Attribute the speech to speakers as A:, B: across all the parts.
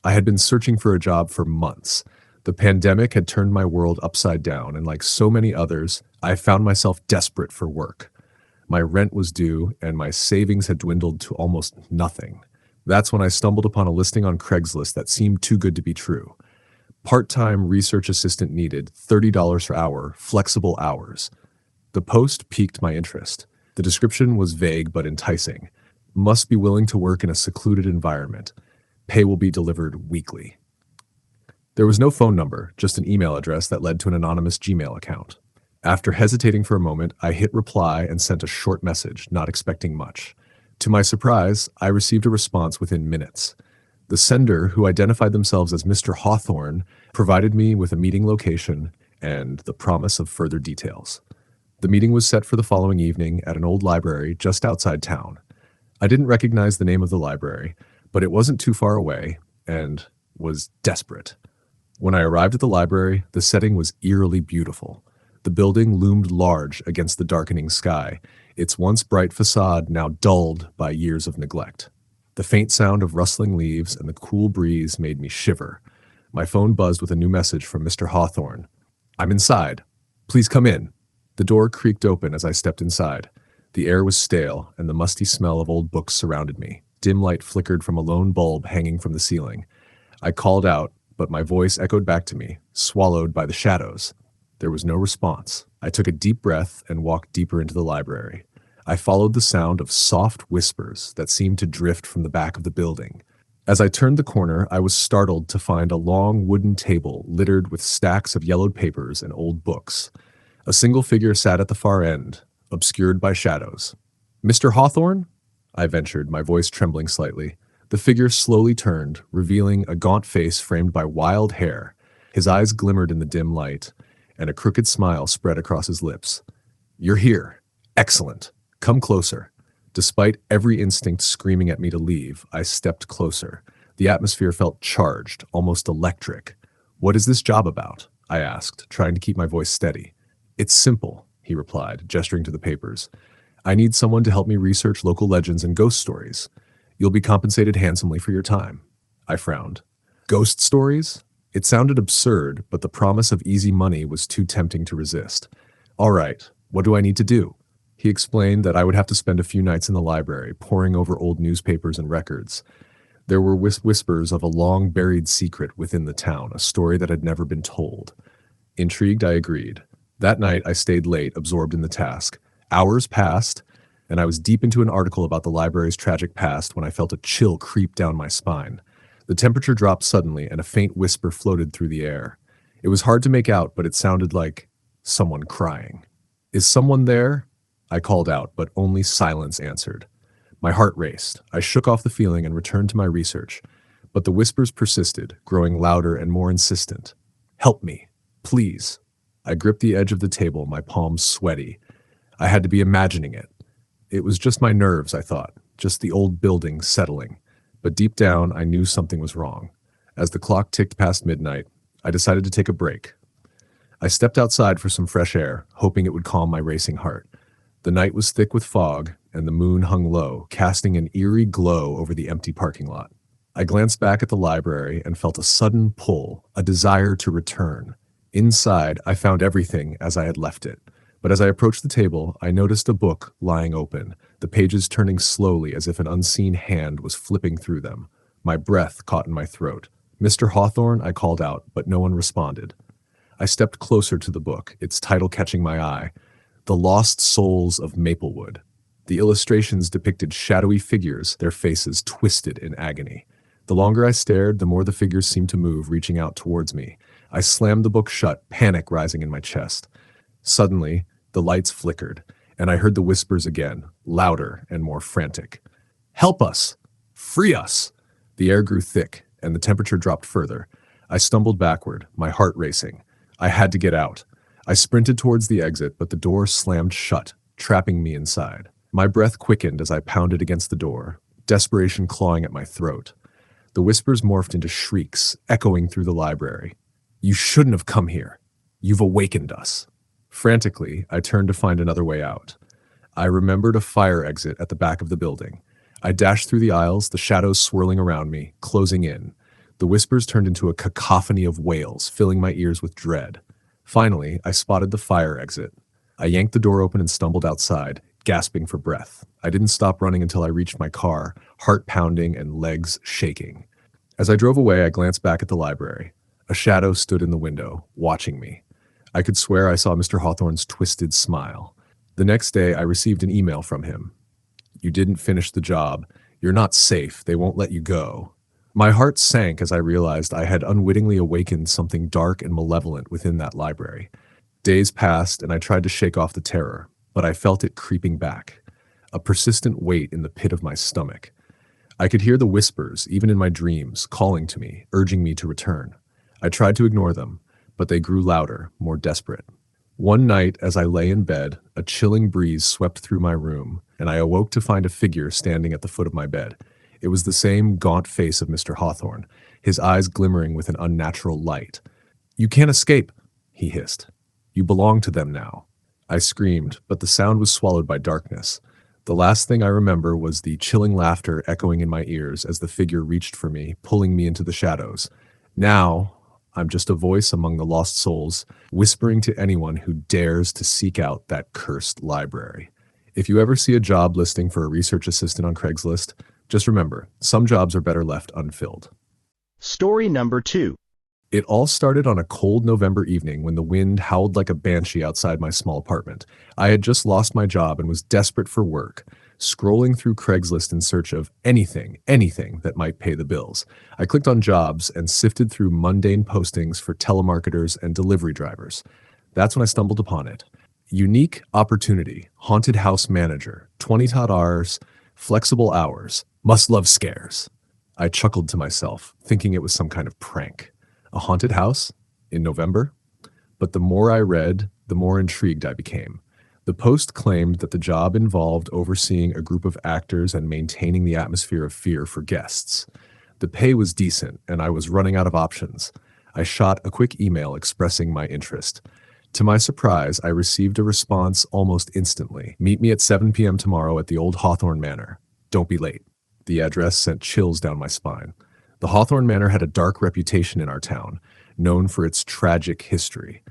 A: I had been searching for a job for months. The pandemic had turned my world upside down, and like so many others, I found myself desperate for work. My rent was due, and my savings had dwindled to almost nothing. That's when I stumbled upon a listing on Craigslist that seemed too good to be true. Part-time research assistant needed, $30 per hour, flexible hours. The post piqued my interest. The description was vague but enticing. Must be willing to work in a secluded environment. Pay will be delivered weekly. There was no phone number, just an email address that led to an anonymous Gmail account. After hesitating for a moment, I hit reply and sent a short message, not expecting much. To my surprise, I received a response within minutes. The sender, who identified themselves as Mr. Hawthorne, provided me with a meeting location and the promise of further details. The meeting was set for the following evening at an old library just outside town. I didn't recognize the name of the library, but it wasn't too far away and was desperate. When I arrived at the library, the setting was eerily beautiful. The building loomed large against the darkening sky, its once bright facade now dulled by years of neglect. The faint sound of rustling leaves and the cool breeze made me shiver. My phone buzzed with a new message from Mr. Hawthorne. "I'm inside. Please come in." The door creaked open as I stepped inside. The air was stale, and the musty smell of old books surrounded me. Dim light flickered from a lone bulb hanging from the ceiling. I called out, but my voice echoed back to me, swallowed by the shadows. There was no response. I took a deep breath and walked deeper into the library. I followed the sound of soft whispers that seemed to drift from the back of the building. As I turned the corner, I was startled to find a long wooden table littered with stacks of yellowed papers and old books. A single figure sat at the far end, obscured by shadows. "Mr. Hawthorne?" I ventured, my voice trembling slightly. The figure slowly turned, revealing a gaunt face framed by wild hair. His eyes glimmered in the dim light, and a crooked smile spread across his lips. "You're here. Excellent. Come closer." Despite every instinct screaming at me to leave, I stepped closer. The atmosphere felt charged, almost electric. "What is this job about?" I asked, trying to keep my voice steady. "It's simple," he replied, gesturing to the papers. "I need someone to help me research local legends and ghost stories. You'll be compensated handsomely for your time." I frowned. Ghost stories? It sounded absurd, but the promise of easy money was too tempting to resist. "All right, what do I need to do?" He explained that I would have to spend a few nights in the library, poring over old newspapers and records. There were whispers of a long-buried secret within the town, a story that had never been told. Intrigued, I agreed. That night, I stayed late, absorbed in the task. Hours passed, and I was deep into an article about the library's tragic past when I felt a chill creep down my spine. The temperature dropped suddenly, and a faint whisper floated through the air. It was hard to make out, but it sounded like someone crying. "Is someone there?" I called out, but only silence answered. My heart raced. I shook off the feeling and returned to my research. But the whispers persisted, growing louder and more insistent. "Help me, please." I gripped the edge of the table, my palms sweaty. I had to be imagining it. It was just my nerves, I thought, just the old building settling. But deep down, I knew something was wrong. As the clock ticked past midnight, I decided to take a break. I stepped outside for some fresh air, hoping it would calm my racing heart. The night was thick with fog, and the moon hung low, casting an eerie glow over the empty parking lot. I glanced back at the library and felt a sudden pull, a desire to return. Inside, I found everything as I had left it. But as I approached the table, I noticed a book lying open, the pages turning slowly as if an unseen hand was flipping through them. My breath caught in my throat. "Mr. Hawthorne," I called out, but no one responded. I stepped closer to the book, its title catching my eye. The Lost Souls of Maplewood. The illustrations depicted shadowy figures, their faces twisted in agony. The longer I stared, the more the figures seemed to move, reaching out towards me. I slammed the book shut, panic rising in my chest. Suddenly, the lights flickered, and I heard the whispers again, louder and more frantic. "Help us! Free us!" The air grew thick, and the temperature dropped further. I stumbled backward, my heart racing. I had to get out. I sprinted towards the exit, but the door slammed shut, trapping me inside. My breath quickened as I pounded against the door, desperation clawing at my throat. The whispers morphed into shrieks, echoing through the library. "You shouldn't have come here. You've awakened us." Frantically, I turned to find another way out. I remembered a fire exit at the back of the building. I dashed through the aisles, the shadows swirling around me, closing in. The whispers turned into a cacophony of wails, filling my ears with dread. Finally, I spotted the fire exit. I yanked the door open and stumbled outside, gasping for breath. I didn't stop running until I reached my car, heart pounding and legs shaking. As I drove away, I glanced back at the library. A shadow stood in the window, watching me. I could swear I saw Mr. Hawthorne's twisted smile. The next day, I received an email from him. "You didn't finish the job. You're not safe. They won't let you go." My heart sank as I realized I had unwittingly awakened something dark and malevolent within that library. Days passed, and I tried to shake off the terror, but I felt it creeping back, a persistent weight in the pit of my stomach. I could hear the whispers, even in my dreams, calling to me, urging me to return. I tried to ignore them, but they grew louder, more desperate. One night, as I lay in bed, a chilling breeze swept through my room, and I awoke to find a figure standing at the foot of my bed. It was the same gaunt face of Mr. Hawthorne, his eyes glimmering with an unnatural light. "You can't escape," he hissed. "You belong to them now." I screamed, but the sound was swallowed by darkness. The last thing I remember was the chilling laughter echoing in my ears as the figure reached for me, pulling me into the shadows. Now, I'm just a voice among the lost souls, whispering to anyone who dares to seek out that cursed library. If you ever see a job listing for a research assistant on Craigslist, just remember, some jobs are better left unfilled.
B: Story number 2.
A: It all started on a cold November evening when the wind howled like a banshee outside my small apartment. I had just lost my job and was desperate for work, scrolling through Craigslist in search of anything that might pay the bills. I clicked on jobs and sifted through mundane postings for telemarketers and delivery drivers. That's when I stumbled upon it. Unique opportunity, haunted house manager, 20 tot hours, flexible hours, must love scares. I chuckled to myself, thinking it was some kind of prank. A haunted house? In November? But the more I read, the more intrigued I became. The post claimed that the job involved overseeing a group of actors and maintaining the atmosphere of fear for guests. The pay was decent, and I was running out of options. I shot a quick email expressing my interest. To my surprise, I received a response almost instantly. "Meet me at 7 p.m. tomorrow at the old Hawthorne Manor. Don't be late." The address sent chills down my spine. The Hawthorne Manor had a dark reputation in our town, known for its tragic history.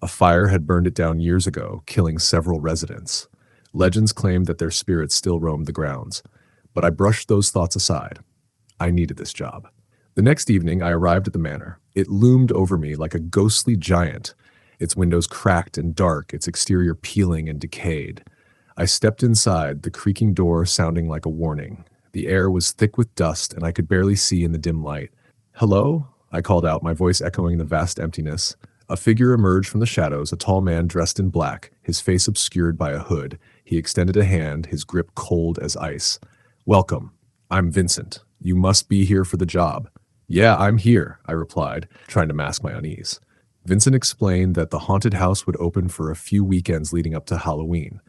A: A fire had burned it down years ago, killing several residents. Legends claimed that their spirits still roamed the grounds, but I brushed those thoughts aside. I needed this job. The next evening, I arrived at the manor. It loomed over me like a ghostly giant, its windows cracked and dark, its exterior peeling and decayed. I stepped inside, the creaking door sounding like a warning. The air was thick with dust, and I could barely see in the dim light. "Hello?" I called out, my voice echoing the vast emptiness. A figure emerged from the shadows, a tall man dressed in black, his face obscured by a hood. He extended a hand, his grip cold as ice. "Welcome. I'm Vincent. You must be here for the job." "Yeah, I'm here," I replied, trying to mask my unease. Vincent explained that the haunted house would open for a few weekends leading up to Halloween.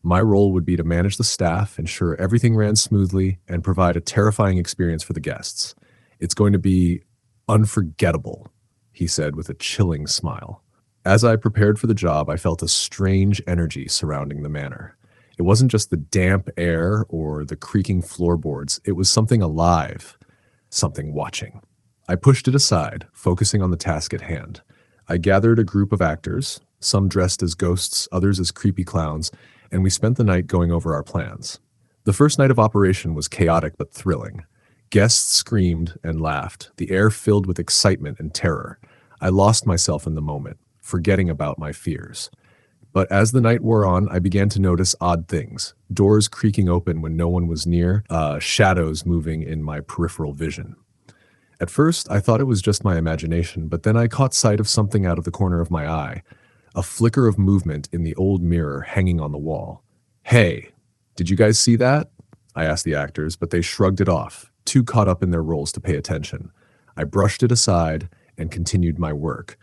A: My role would be to manage the staff, ensure everything ran smoothly, and provide a terrifying experience for the guests. "It's going to be unforgettable," he said with a chilling smile. As I prepared for the job, I felt a strange energy surrounding the manor. It wasn't just the damp air or the creaking floorboards. It was something alive, something watching. I pushed it aside, focusing on the task at hand. I gathered a group of actors, some dressed as ghosts, others as creepy clowns, and we spent the night going over our plans. The first night of operation was chaotic but thrilling. Guests screamed and laughed, the air filled with excitement and terror. I lost myself in the moment, forgetting about my fears. But as the night wore on, I began to notice odd things. Doors creaking open when no one was near, shadows moving in my peripheral vision. At first, I thought it was just my imagination, but then I caught sight of something out of the corner of my eye. A flicker of movement in the old mirror hanging on the wall. "Hey, did you guys see that?" I asked the actors, but they shrugged it off, too caught up in their roles to pay attention. I brushed it aside and continued my work,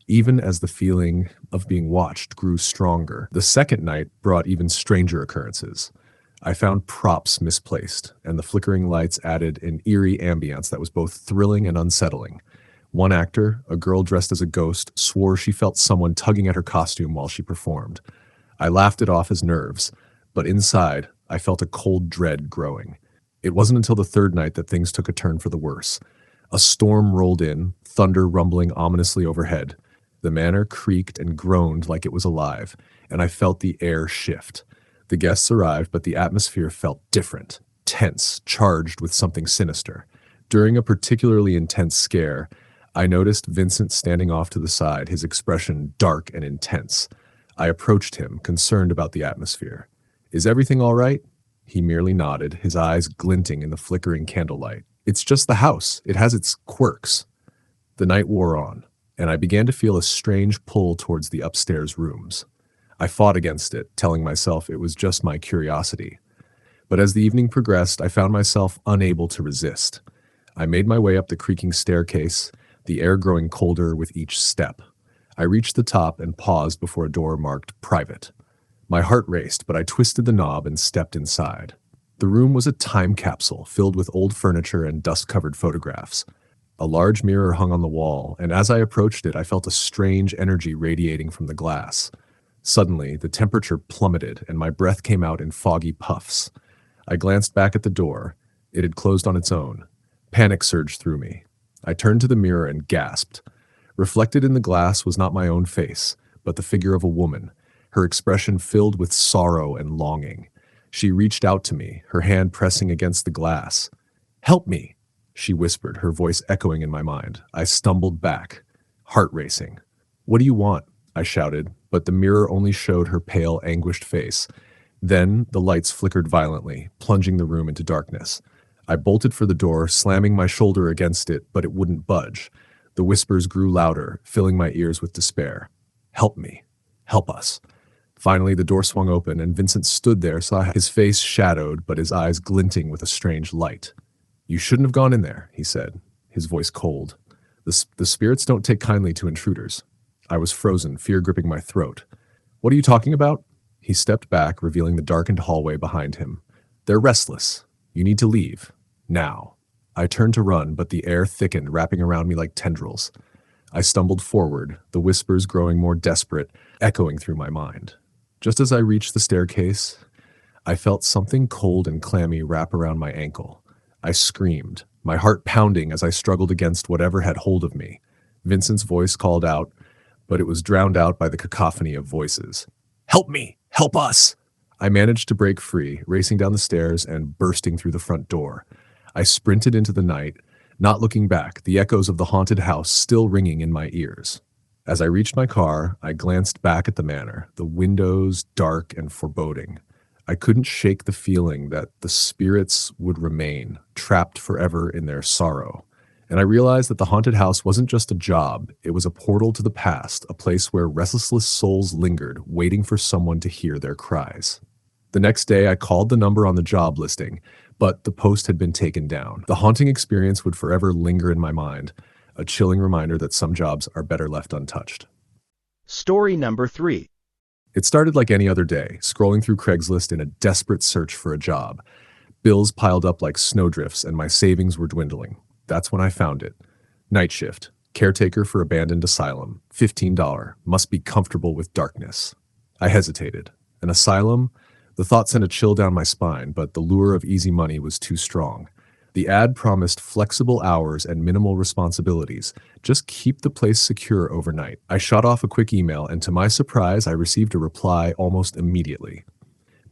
A: even as the feeling of being watched grew stronger. The second night brought even stranger occurrences. I found props misplaced, and the flickering lights added an eerie ambience that was both thrilling and unsettling. One actor, a girl dressed as a ghost, swore she felt someone tugging at her costume while she performed. I laughed it off as nerves, but inside, I felt a cold dread growing. It wasn't until the third night that things took a turn for the worse. A storm rolled in, thunder rumbling ominously overhead. The manor creaked and groaned like it was alive, and I felt the air shift. The guests arrived, but the atmosphere felt different, tense, charged with something sinister. During a particularly intense scare, I noticed Vincent standing off to the side, his expression dark and intense. I approached him, concerned about the atmosphere. "Is everything all right?" He merely nodded, his eyes glinting in the flickering candlelight. "It's just the house. It has its quirks." The night wore on, and I began to feel a strange pull towards the upstairs rooms. I fought against it, telling myself it was just my curiosity. But as the evening progressed, I found myself unable to resist. I made my way up the creaking staircase, the air growing colder with each step. I reached the top and paused before a door marked "Private." My heart raced, but I twisted the knob and stepped inside. The room was a time capsule filled with old furniture and dust-covered photographs. A large mirror hung on the wall, and as I approached it, I felt a strange energy radiating from the glass. Suddenly, the temperature plummeted, and my breath came out in foggy puffs. I glanced back at the door. It had closed on its own. Panic surged through me. I turned to the mirror and gasped. Reflected in the glass was not my own face, but the figure of a woman, her expression filled with sorrow and longing. She reached out to me, her hand pressing against the glass. "Help me," she whispered, her voice echoing in my mind. I stumbled back, heart racing. "What do you want?" I shouted, but the mirror only showed her pale, anguished face. Then the lights flickered violently, plunging the room into darkness. I bolted for the door, slamming my shoulder against it, but it wouldn't budge. The whispers grew louder, filling my ears with despair. "Help me. Help us." Finally, the door swung open, and Vincent stood there, his face shadowed, but his eyes glinting with a strange light. "You shouldn't have gone in there," he said, his voice cold. The spirits don't take kindly to intruders." I was frozen, fear gripping my throat. "What are you talking about?" He stepped back, revealing the darkened hallway behind him. "They're restless. You need to leave. Now." I turned to run, but the air thickened, wrapping around me like tendrils. I stumbled forward, the whispers growing more desperate, echoing through my mind. Just as I reached the staircase, I felt something cold and clammy wrap around my ankle. I screamed, my heart pounding as I struggled against whatever had hold of me. Vincent's voice called out, but it was drowned out by the cacophony of voices. "Help me! Help us!" I managed to break free, racing down the stairs and bursting through the front door. I sprinted into the night, not looking back, the echoes of the haunted house still ringing in my ears. As I reached my car, I glanced back at the manor, the windows dark and foreboding. I couldn't shake the feeling that the spirits would remain, trapped forever in their sorrow. And I realized that the haunted house wasn't just a job, it was a portal to the past, a place where restless souls lingered, waiting for someone to hear their cries. The next day, I called the number on the job listing, but the post had been taken down. The haunting experience would forever linger in my mind, a chilling reminder that some jobs are better left untouched.
B: Story number 3.
A: It started like any other day, scrolling through Craigslist in a desperate search for a job. Bills piled up like snowdrifts, and my savings were dwindling. That's when I found it. Night shift, caretaker for abandoned asylum, $15, must be comfortable with darkness. I hesitated. An asylum? The thought sent a chill down my spine, but the lure of easy money was too strong. The ad promised flexible hours and minimal responsibilities. Just keep the place secure overnight. I shot off a quick email, and to my surprise, I received a reply almost immediately.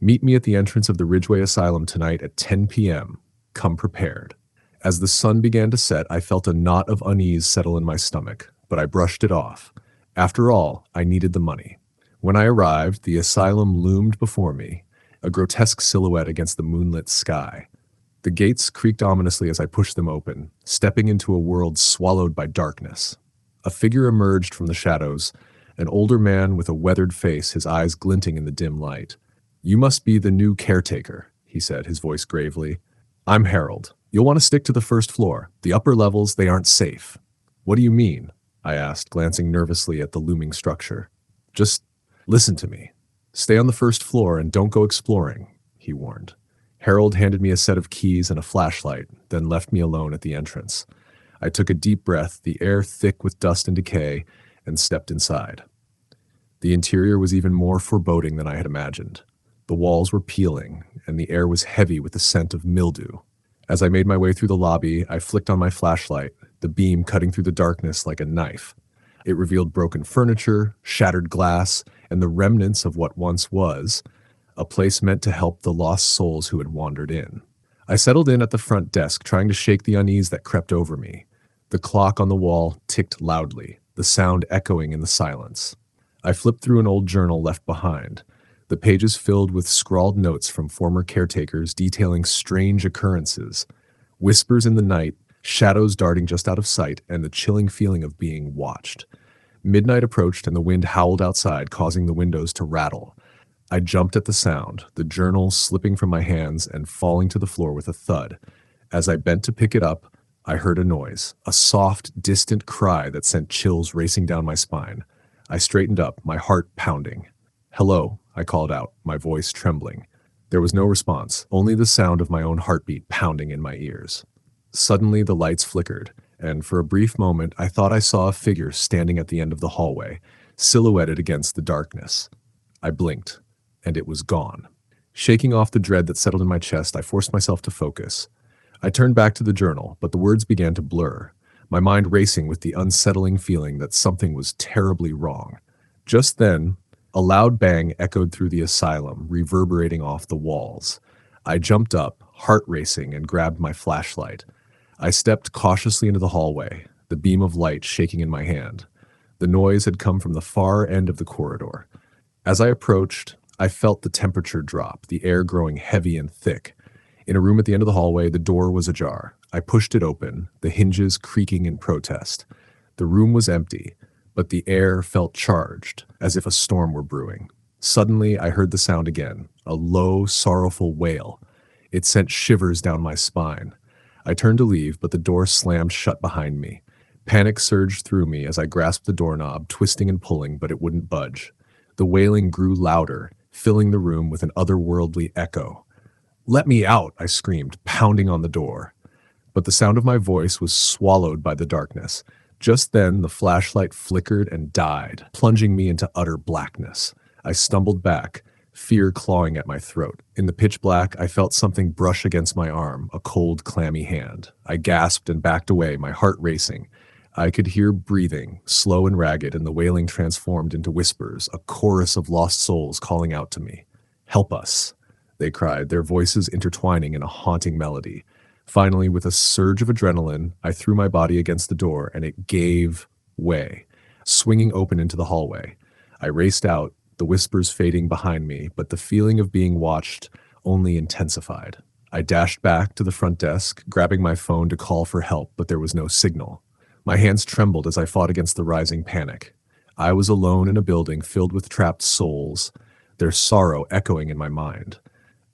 A: "Meet me at the entrance of the Ridgeway Asylum tonight at 10 p.m. Come prepared." As the sun began to set, I felt a knot of unease settle in my stomach, but I brushed it off. After all, I needed the money. When I arrived, the asylum loomed before me, a grotesque silhouette against the moonlit sky. The gates creaked ominously as I pushed them open, stepping into a world swallowed by darkness. A figure emerged from the shadows, an older man with a weathered face, his eyes glinting in the dim light. "You must be the new caretaker," he said, his voice gravely. "I'm Harold. You'll want to stick to the first floor. The upper levels, they aren't safe." "What do you mean?" I asked, glancing nervously at the looming structure. "Just listen to me. Stay on the first floor and don't go exploring," he warned. Harold handed me a set of keys and a flashlight, then left me alone at the entrance. I took a deep breath, the air thick with dust and decay, and stepped inside. The interior was even more foreboding than I had imagined. The walls were peeling, and the air was heavy with the scent of mildew. As I made my way through the lobby, I flicked on my flashlight, the beam cutting through the darkness like a knife. It revealed broken furniture, shattered glass, and the remnants of what once was a place meant to help the lost souls who had wandered in. I settled in at the front desk, trying to shake the unease that crept over me. The clock on the wall ticked loudly, the sound echoing in the silence. I flipped through an old journal left behind, the pages filled with scrawled notes from former caretakers detailing strange occurrences, whispers in the night, shadows darting just out of sight, and the chilling feeling of being watched. Midnight approached and the wind howled outside, causing the windows to rattle. I jumped at the sound, the journal slipping from my hands and falling to the floor with a thud. As I bent to pick it up, I heard a noise, a soft, distant cry that sent chills racing down my spine. I straightened up, my heart pounding. "Hello," I called out, my voice trembling. There was no response, only the sound of my own heartbeat pounding in my ears. Suddenly, the lights flickered, and for a brief moment, I thought I saw a figure standing at the end of the hallway, silhouetted against the darkness. I blinked, and it was gone. Shaking off the dread that settled in my chest, I forced myself to focus. I turned back to the journal, but the words began to blur, my mind racing with the unsettling feeling that something was terribly wrong. Just then, a loud bang echoed through the asylum, reverberating off the walls. I jumped up, heart racing, and grabbed my flashlight. I stepped cautiously into the hallway, the beam of light shaking in my hand. The noise had come from the far end of the corridor. As I approached, I felt the temperature drop, the air growing heavy and thick. In a room at the end of the hallway, the door was ajar. I pushed it open, the hinges creaking in protest. The room was empty, but the air felt charged, as if a storm were brewing. Suddenly, I heard the sound again, a low, sorrowful wail. It sent shivers down my spine. I turned to leave, but the door slammed shut behind me. Panic surged through me as I grasped the doorknob, twisting and pulling, but it wouldn't budge. The wailing grew louder, filling the room with an otherworldly echo. "Let me out!" I screamed, pounding on the door. But the sound of my voice was swallowed by the darkness. Just then, the flashlight flickered and died, plunging me into utter blackness. I stumbled back, fear clawing at my throat. In the pitch black, I felt something brush against my arm, a cold, clammy hand. I gasped and backed away, my heart racing. I could hear breathing, slow and ragged, and the wailing transformed into whispers, a chorus of lost souls calling out to me. "Help us," they cried, their voices intertwining in a haunting melody. Finally, with a surge of adrenaline, I threw my body against the door, and it gave way, swinging open into the hallway. I raced out, the whispers fading behind me, but the feeling of being watched only intensified. I dashed back to the front desk, grabbing my phone to call for help, but there was no signal. My hands trembled as I fought against the rising panic. I was alone in a building filled with trapped souls, their sorrow echoing in my mind.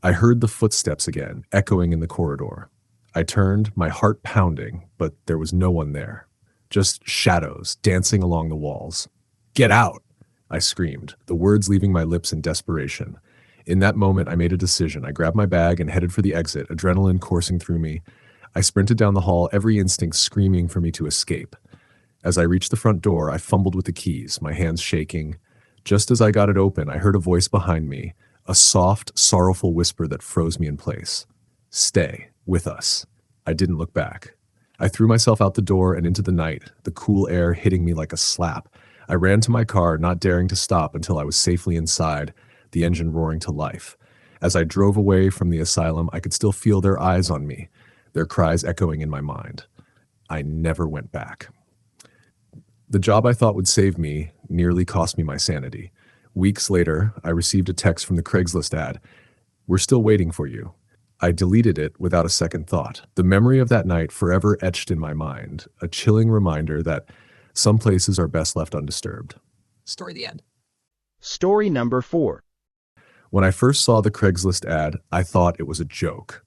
A: I heard the footsteps again, echoing in the corridor. I turned, my heart pounding, but there was no one there. Just shadows dancing along the walls. "Get out!" I screamed, the words leaving my lips in desperation. In that moment, I made a decision. I grabbed my bag and headed for the exit, adrenaline coursing through me. I sprinted down the hall, every instinct screaming for me to escape. As I reached the front door, I fumbled with the keys, my hands shaking. Just as I got it open, I heard a voice behind me, a soft, sorrowful whisper that froze me in place. "Stay with us." I didn't look back. I threw myself out the door and into the night, the cool air hitting me like a slap. I ran to my car, not daring to stop until I was safely inside, the engine roaring to life. As I drove away from the asylum, I could still feel their eyes on me, their cries echoing in my mind. I never went back. The job I thought would save me nearly cost me my sanity. Weeks later, I received a text from the Craigslist ad. "We're still waiting for you." I deleted it without a second thought. The memory of that night forever etched in my mind, a chilling reminder that some places are best left undisturbed.
C: Story the end.
B: Story number 4.
A: When I first saw the Craigslist ad, I thought it was a joke.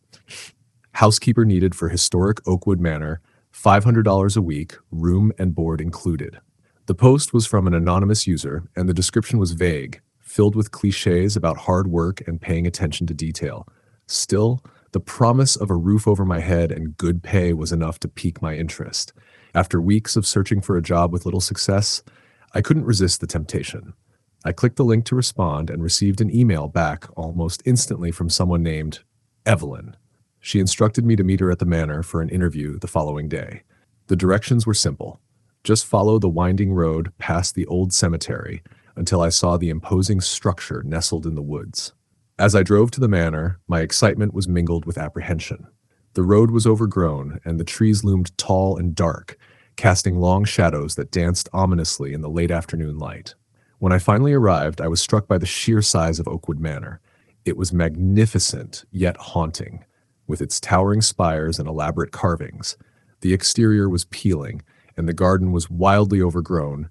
A: Housekeeper needed for historic Oakwood Manor, $500 a week, room and board included. The post was from an anonymous user, and the description was vague, filled with cliches about hard work and paying attention to detail. Still, the promise of a roof over my head and good pay was enough to pique my interest. After weeks of searching for a job with little success, I couldn't resist the temptation. I clicked the link to respond and received an email back almost instantly from someone named Evelyn. She instructed me to meet her at the manor for an interview the following day. The directions were simple. Just follow the winding road past the old cemetery until I saw the imposing structure nestled in the woods. As I drove to the manor, my excitement was mingled with apprehension. The road was overgrown, and the trees loomed tall and dark, casting long shadows that danced ominously in the late afternoon light. When I finally arrived, I was struck by the sheer size of Oakwood Manor. It was magnificent, yet haunting, with its towering spires and elaborate carvings. The exterior was peeling, and the garden was wildly overgrown,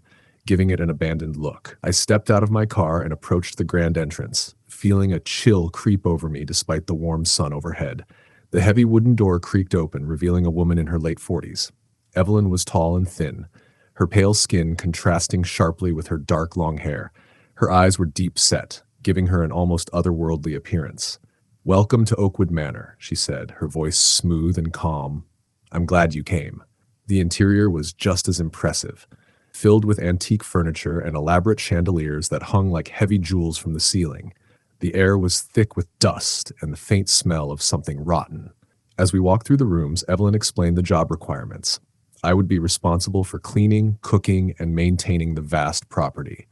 A: giving it an abandoned look. I stepped out of my car and approached the grand entrance, feeling a chill creep over me despite the warm sun overhead. The heavy wooden door creaked open, revealing a woman in her late 40s. Evelyn was tall and thin, her pale skin contrasting sharply with her dark long hair. Her eyes were deep set, giving her an almost otherworldly appearance. "Welcome to Oakwood Manor," she said, her voice smooth and calm. "I'm glad you came." The interior was just as impressive, filled with antique furniture and elaborate chandeliers that hung like heavy jewels from the ceiling. The air was thick with dust and the faint smell of something rotten. As we walked through the rooms, Evelyn explained the job requirements. I would be responsible for cleaning, cooking, and maintaining the vast property.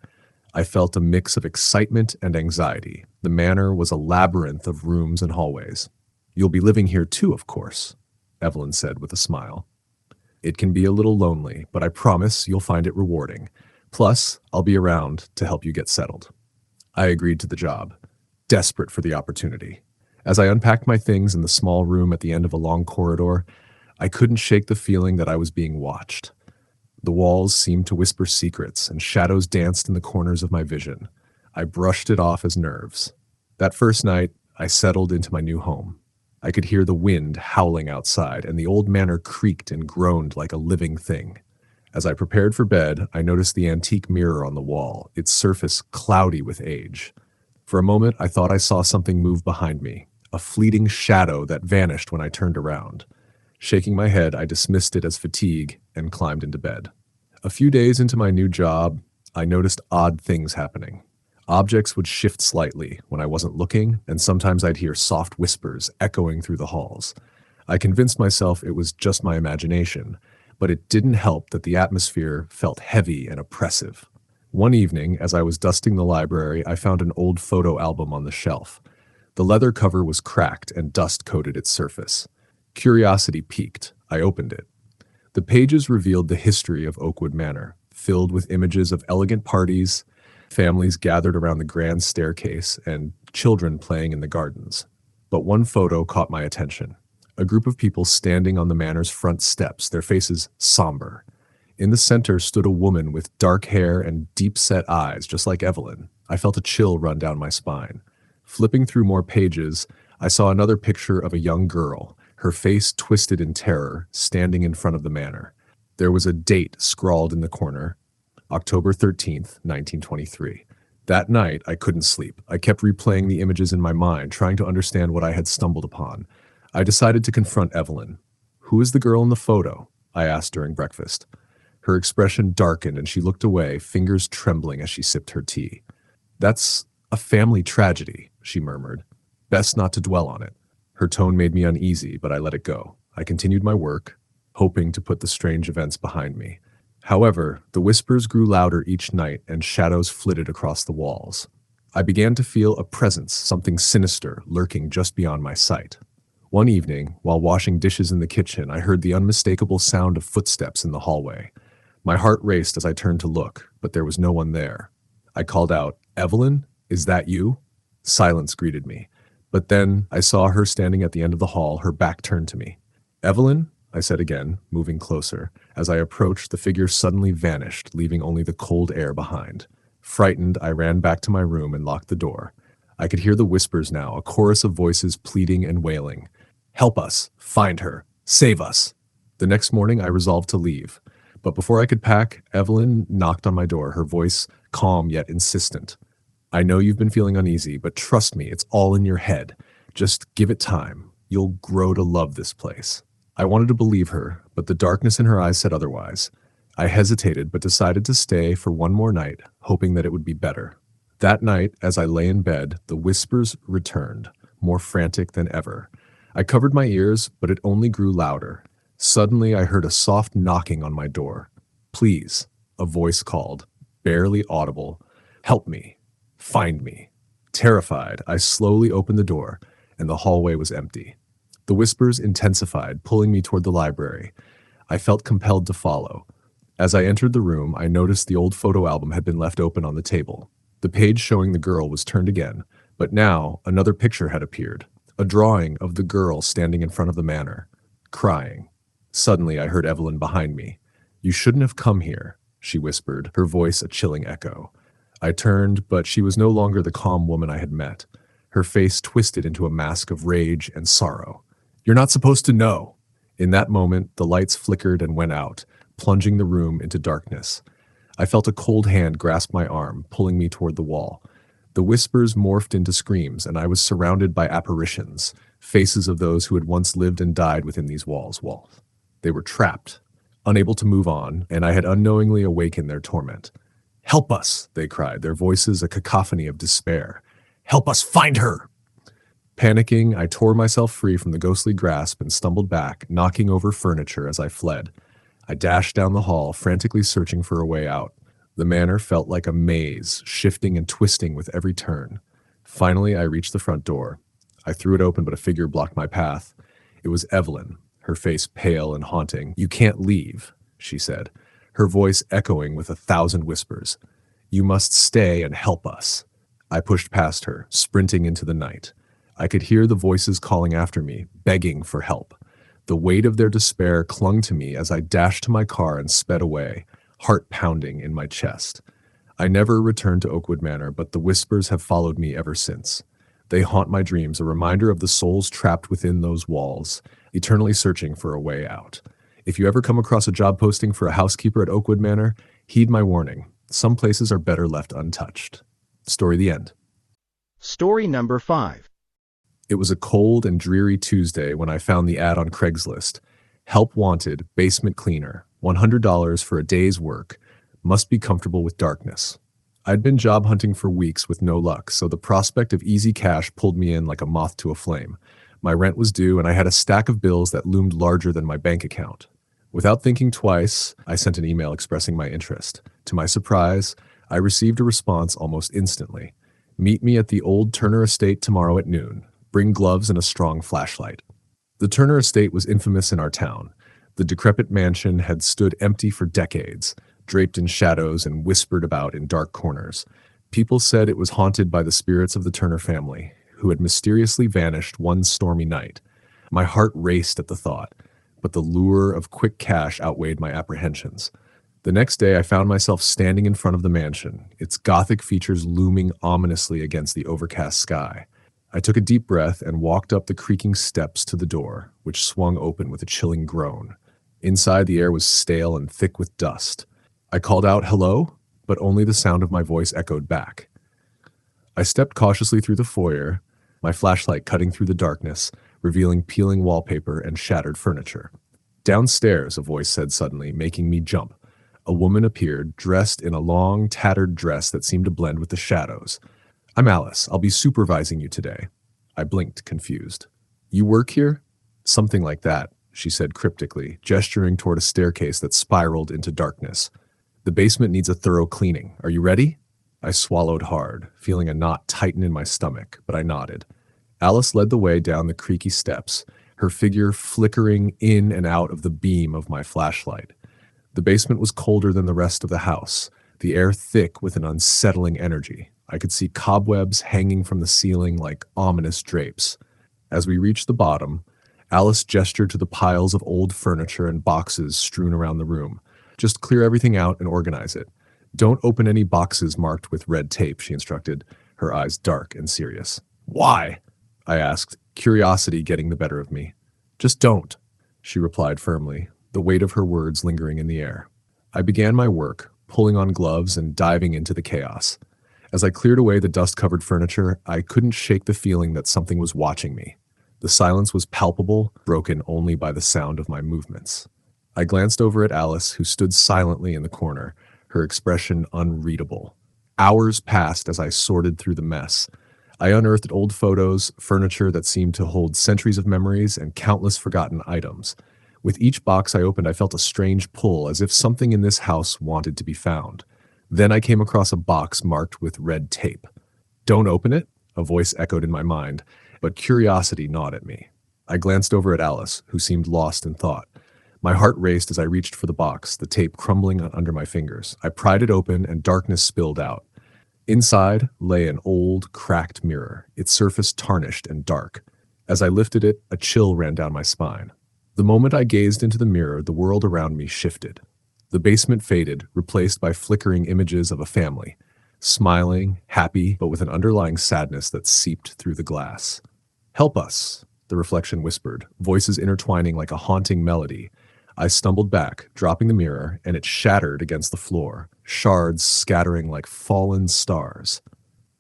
A: I felt a mix of excitement and anxiety. The manor was a labyrinth of rooms and hallways. "You'll be living here too, of course," Evelyn said with a smile. "It can be a little lonely, but I promise you'll find it rewarding. Plus, I'll be around to help you get settled." I agreed to the job, desperate for the opportunity. As I unpacked my things in the small room at the end of a long corridor, I couldn't shake the feeling that I was being watched. The walls seemed to whisper secrets, and shadows danced in the corners of my vision. I brushed it off as nerves. That first night, I settled into my new home. I could hear the wind howling outside, and the old manor creaked and groaned like a living thing. As I prepared for bed, I noticed the antique mirror on the wall, its surface cloudy with age. For a moment, I thought I saw something move behind me, a fleeting shadow that vanished when I turned around. Shaking my head, I dismissed it as fatigue and climbed into bed. A few days into my new job, I noticed odd things happening. Objects would shift slightly when I wasn't looking, and sometimes I'd hear soft whispers echoing through the halls. I convinced myself it was just my imagination, but it didn't help that the atmosphere felt heavy and oppressive. One evening, as I was dusting the library, I found an old photo album on the shelf. The leather cover was cracked and dust coated its surface. Curiosity piqued. I opened it. The pages revealed the history of Oakwood Manor, filled with images of elegant parties, families gathered around the grand staircase, and children playing in the gardens. But one photo caught my attention. A group of people standing on the manor's front steps, their faces somber. In the center stood a woman with dark hair and deep-set eyes, just like Evelyn. I felt a chill run down my spine. Flipping through more pages, I saw another picture of a young girl, her face twisted in terror, standing in front of the manor. There was a date scrawled in the corner, October 13th, 1923. That night, I couldn't sleep. I kept replaying the images in my mind, trying to understand what I had stumbled upon. I decided to confront Evelyn. "Who is the girl in the photo?" I asked during breakfast. Her expression darkened and she looked away, fingers trembling as she sipped her tea. "That's a family tragedy," she murmured. "Best not to dwell on it." Her tone made me uneasy, but I let it go. I continued my work, hoping to put the strange events behind me. However, the whispers grew louder each night and shadows flitted across the walls. I began to feel a presence, something sinister, lurking just beyond my sight. One evening, while washing dishes in the kitchen, I heard the unmistakable sound of footsteps in the hallway. My heart raced as I turned to look, but there was no one there. I called out, "Evelyn, is that you?" Silence greeted me. But then I saw her standing at the end of the hall, her back turned to me. "Evelyn?" I said again, moving closer. As I approached, the figure suddenly vanished, leaving only the cold air behind. Frightened, I ran back to my room and locked the door. I could hear the whispers now, a chorus of voices pleading and wailing. "Help us! Find her! Save us!" The next morning, I resolved to leave. But before I could pack, Evelyn knocked on my door, her voice calm yet insistent. "I know you've been feeling uneasy, but trust me, it's all in your head. Just give it time. You'll grow to love this place." I wanted to believe her, but the darkness in her eyes said otherwise. I hesitated, but decided to stay for one more night, hoping that it would be better. That night, as I lay in bed, the whispers returned, more frantic than ever. I covered my ears, but it only grew louder. Suddenly, I heard a soft knocking on my door. Please, a voice called, barely audible. Help me. Find me. Terrified, I slowly opened the door, and the hallway was empty. The whispers intensified, pulling me toward the library. I felt compelled to follow. As I entered the room, I noticed the old photo album had been left open on the table. The page showing the girl was turned again, but now another picture had appeared, a drawing of the girl standing in front of the manor, crying. Suddenly, I heard Evelyn behind me. You shouldn't have come here, she whispered, her voice a chilling echo. I turned, but she was no longer the calm woman I had met. Her face twisted into a mask of rage and sorrow. You're not supposed to know. In that moment, the lights flickered and went out, plunging the room into darkness. I felt a cold hand grasp my arm, pulling me toward the wall. The whispers morphed into screams, and I was surrounded by apparitions, faces of those who had once lived and died within these walls. They were trapped, unable to move on, and I had unknowingly awakened their torment. Help us, they cried, their voices a cacophony of despair. Help us find her! Panicking, I tore myself free from the ghostly grasp and stumbled back, knocking over furniture as I fled. I dashed down the hall, frantically searching for a way out. The manor felt like a maze, shifting and twisting with every turn. Finally, I reached the front door. I threw it open, but a figure blocked my path. It was Evelyn, her face pale and haunting. You can't leave, she said, her voice echoing with 1,000 whispers. You must stay and help us. I pushed past her, sprinting into the night. I could hear the voices calling after me, begging for help. The weight of their despair clung to me as I dashed to my car and sped away, heart pounding in my chest. I never returned to Oakwood Manor, but the whispers have followed me ever since. They haunt my dreams, a reminder of the souls trapped within those walls, eternally searching for a way out. If you ever come across a job posting for a housekeeper at Oakwood Manor, heed my warning. Some places are better left untouched. Story the end.
B: Story number 5.
A: It was a cold and dreary Tuesday when I found the ad on Craigslist. Help wanted, basement cleaner, $100 for a day's work. Must be comfortable with darkness. I'd been job hunting for weeks with no luck, so the prospect of easy cash pulled me in like a moth to a flame. My rent was due, and I had a stack of bills that loomed larger than my bank account. Without thinking twice, I sent an email expressing my interest. To my surprise, I received a response almost instantly. Meet me at the old Turner Estate tomorrow at noon. Bring gloves and a strong flashlight. The Turner Estate was infamous in our town. The decrepit mansion had stood empty for decades, draped in shadows and whispered about in dark corners. People said it was haunted by the spirits of the Turner family, who had mysteriously vanished one stormy night. My heart raced at the thought, but the lure of quick cash outweighed my apprehensions. The next day, I found myself standing in front of the mansion, its Gothic features looming ominously against the overcast sky. I took a deep breath and walked up the creaking steps to the door, which swung open with a chilling groan. Inside, the air was stale and thick with dust. I called out, "Hello?" but only the sound of my voice echoed back. I stepped cautiously through the foyer, my flashlight cutting through the darkness, revealing peeling wallpaper and shattered furniture. Downstairs, a voice said suddenly, making me jump. A woman appeared, dressed in a long, tattered dress that seemed to blend with the shadows. I'm Alice. I'll be supervising you today. I blinked, confused. You work here? Something like that, she said cryptically, gesturing toward a staircase that spiraled into darkness. The basement needs a thorough cleaning. Are you ready? I swallowed hard, feeling a knot tighten in my stomach, but I nodded. Alice led the way down the creaky steps, her figure flickering in and out of the beam of my flashlight. The basement was colder than the rest of the house, the air thick with an unsettling energy. I could see cobwebs hanging from the ceiling like ominous drapes. As we reached the bottom, Alice gestured to the piles of old furniture and boxes strewn around the room. Just clear everything out and organize it. Don't open any boxes marked with red tape, she instructed, her eyes dark and serious. Why? I asked, curiosity getting the better of me. Just don't, she replied firmly, the weight of her words lingering in the air. I began my work, pulling on gloves and diving into the chaos. As I cleared away the dust-covered furniture, I couldn't shake the feeling that something was watching me. The silence was palpable, broken only by the sound of my movements. I glanced over at Alice, who stood silently in the corner, her expression unreadable. Hours passed as I sorted through the mess. I unearthed old photos, furniture that seemed to hold centuries of memories, and countless forgotten items. With each box I opened, I felt a strange pull, as if something in this house wanted to be found. Then I came across a box marked with red tape. "Don't open it," a voice echoed in my mind, but curiosity gnawed at me. I glanced over at Alice, who seemed lost in thought. My heart raced as I reached for the box, the tape crumbling under my fingers. I pried it open, and darkness spilled out. Inside lay an old, cracked mirror, its surface tarnished and dark. As I lifted it, a chill ran down my spine. The moment I gazed into the mirror, the world around me shifted. The basement faded, replaced by flickering images of a family, smiling, happy, but with an underlying sadness that seeped through the glass. "Help us," the reflection whispered, voices intertwining like a haunting melody. I stumbled back, dropping the mirror, and it shattered against the floor, shards scattering like fallen stars.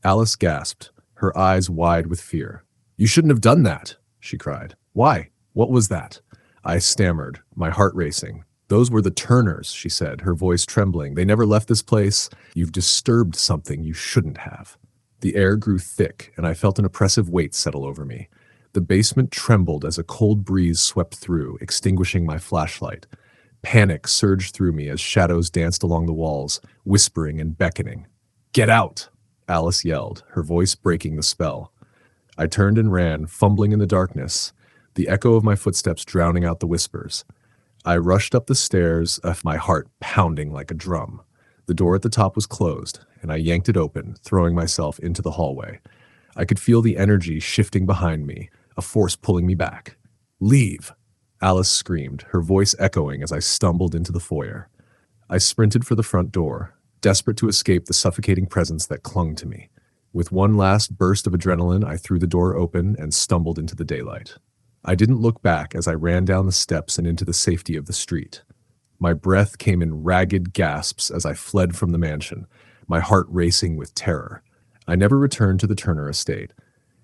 A: Alice gasped, her eyes wide with fear. "You shouldn't have done that," she cried. "Why? What was that?" I stammered, my heart racing. "Those were the Turners," she said, her voice trembling. "They never left this place. You've disturbed something you shouldn't have." The air grew thick, and I felt an oppressive weight settle over me. The basement trembled as a cold breeze swept through, extinguishing my flashlight. Panic surged through me as shadows danced along the walls, whispering and beckoning. "Get out!" Alice yelled, her voice breaking the spell. I turned and ran, fumbling in the darkness, the echo of my footsteps drowning out the whispers. I rushed up the stairs, my heart pounding like a drum. The door at the top was closed, and I yanked it open, throwing myself into the hallway. I could feel the energy shifting behind me, a force pulling me back. "Leave!" Alice screamed, her voice echoing as I stumbled into the foyer. I sprinted for the front door, desperate to escape the suffocating presence that clung to me. With one last burst of adrenaline, I threw the door open and stumbled into the daylight. I didn't look back as I ran down the steps and into the safety of the street. My breath came in ragged gasps as I fled from the mansion, my heart racing with terror. I never returned to the Turner estate,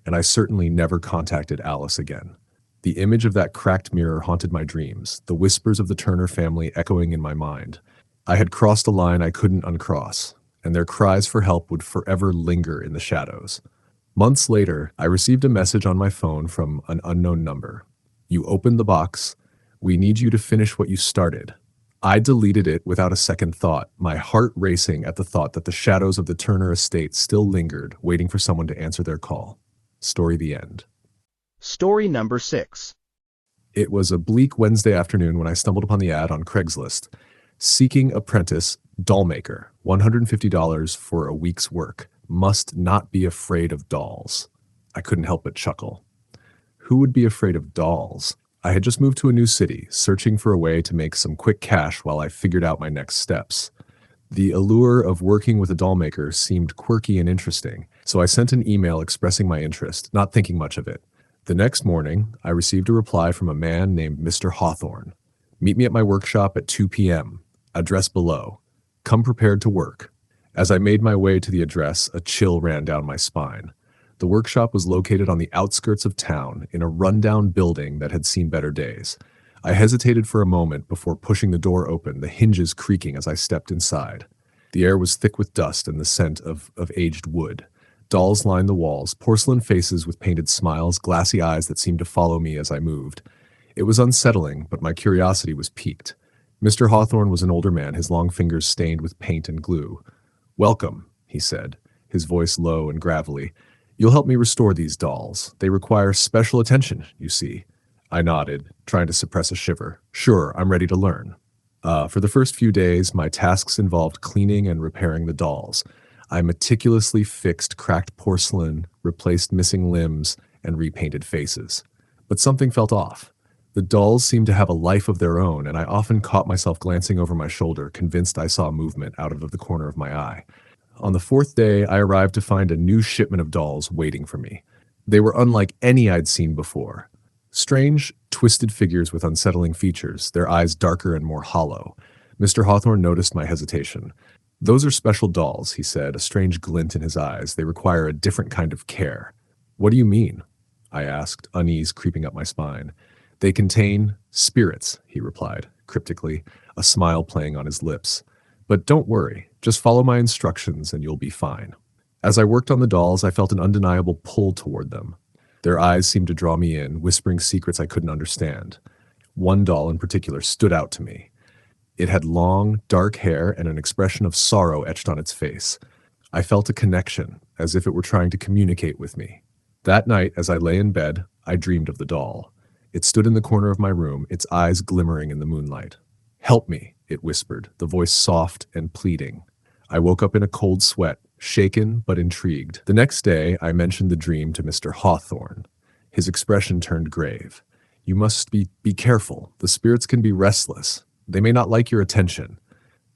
A: and I certainly never contacted Alice again. The image of that cracked mirror haunted my dreams, the whispers of the Turner family echoing in my mind. I had crossed a line I couldn't uncross, and their cries for help would forever linger in the shadows. Months later, I received a message on my phone from an unknown number. "You opened the box. We need you to finish what you started." I deleted it without a second thought, my heart racing at the thought that the shadows of the Turner estate still lingered, waiting for someone to answer their call. Story the end.
B: Story number 6.
A: It was a bleak Wednesday afternoon when I stumbled upon the ad on Craigslist. "Seeking apprentice, dollmaker, $150 for a week's work. Must not be afraid of dolls." I couldn't help but chuckle. Who would be afraid of dolls? I had just moved to a new city, searching for a way to make some quick cash while I figured out my next steps. The allure of working with a dollmaker seemed quirky and interesting, so I sent an email expressing my interest, not thinking much of it. The next morning, I received a reply from a man named Mr. Hawthorne. "Meet me at my workshop at 2 p.m. Address below. Come prepared to work." As I made my way to the address, a chill ran down my spine. The workshop was located on the outskirts of town, in a rundown building that had seen better days. I hesitated for a moment before pushing the door open, the hinges creaking as I stepped inside. The air was thick with dust and the scent of aged wood. Dolls lined the walls, porcelain faces with painted smiles, glassy eyes that seemed to follow me as I moved. It was unsettling, but my curiosity was piqued. Mr. Hawthorne was an older man, his long fingers stained with paint and glue. "Welcome," he said, his voice low and gravelly. "You'll help me restore these dolls. They require special attention, you see." I nodded, trying to suppress a shiver. "Sure, I'm ready to learn." For the first few days, my tasks involved cleaning and repairing the dolls. I meticulously fixed cracked porcelain, replaced missing limbs, and repainted faces. But something felt off. The dolls seemed to have a life of their own, and I often caught myself glancing over my shoulder, convinced I saw movement out of the corner of my eye. On the fourth day, I arrived to find a new shipment of dolls waiting for me. They were unlike any I'd seen before. Strange, twisted figures with unsettling features, their eyes darker and more hollow. Mr. Hawthorne noticed my hesitation. "Those are special dolls," he said, a strange glint in his eyes. "They require a different kind of care." "What do you mean?" I asked, unease creeping up my spine. "They contain spirits," he replied, cryptically, a smile playing on his lips. "But don't worry, just follow my instructions and you'll be fine." As I worked on the dolls, I felt an undeniable pull toward them. Their eyes seemed to draw me in, whispering secrets I couldn't understand. One doll in particular stood out to me. It had long, dark hair and an expression of sorrow etched on its face. I felt a connection, as if it were trying to communicate with me. That night, as I lay in bed, I dreamed of the doll. It stood in the corner of my room, its eyes glimmering in the moonlight. "Help me," it whispered, the voice soft and pleading. I woke up in a cold sweat, shaken but intrigued. The next day, I mentioned the dream to Mr. Hawthorne. His expression turned grave. "You must be careful. The spirits can be restless. They may not like your attention."